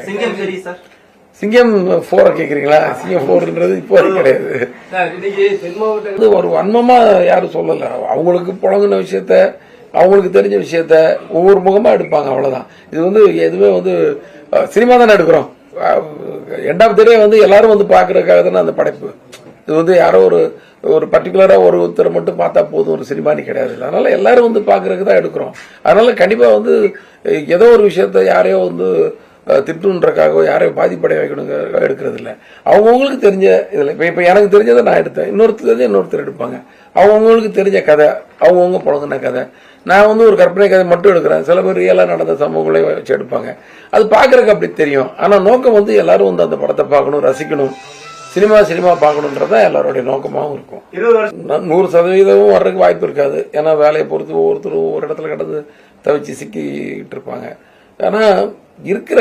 சிங்கம் சரி சார். சிங்கம் 4 கேக்குறீங்களா? சிங்கம் 4ன்றது இப்போ கிடையாது. ஒரு வன்மமா யாரும் சொல்லல. அவங்களுக்கு புழங்கின விஷயத்த, அவங்களுக்கு தெரிஞ்ச விஷயத்த ஒவ்வொரு முகமா எடுப்பாங்க, அவ்வளவுதான். இது எதுவுமே சினிமா தானே எடுக்கிறோம். எண்ட் ஆஃப் த டே எல்லாரும் பாக்குறதுக்காக தானே அந்த படைப்பு. இது யாரோ ஒரு பர்டிகுலரா ஒருத்தரை மட்டும் பார்த்தா போதும் ஒரு சினிமானி கிடையாது. அதனால எல்லாரும் பாக்குறதுக்கு தான் எடுக்கிறோம். அதனால கண்டிப்பா ஏதோ ஒரு விஷயத்த யாரையோ திட்டுன்றக்காக யாரையும் பாதிப்படைய வைக்கணுங்க எடுக்கிறது இல்லை. அவங்கவுங்களுக்கு தெரிஞ்ச இதில் இப்போ எனக்கு தெரிஞ்சதை நான் எடுத்தேன், இன்னொருத்தர் தெரிஞ்ச இன்னொருத்தர் எடுப்பாங்க. அவங்கவுங்களுக்கு தெரிஞ்ச கதை, அவங்கவுங்க புழங்கின கதை. நான் ஒரு கற்பனை கதை மட்டும் எடுக்கிறேன். சில பேர் ரியலாக நடந்த சம்பவங்களை வச்சு எடுப்பாங்க. அது பார்க்கறதுக்கு அப்படி தெரியும். ஆனால் நோக்கம் அந்த படத்தை பார்க்கணும், ரசிக்கணும், சினிமா பார்க்கணுன்றதான் எல்லாருடைய நோக்கமாகவும் இருக்கும். 100% வர்றதுக்கு வாய்ப்பு இருக்காது. ஏன்னா வேலையை பொறுத்து ஒவ்வொருத்தரும் ஒரு இடத்துல கடந்து தவிச்சு சிக்கிட்டு இருப்பாங்க. ஆனால் இருக்கிற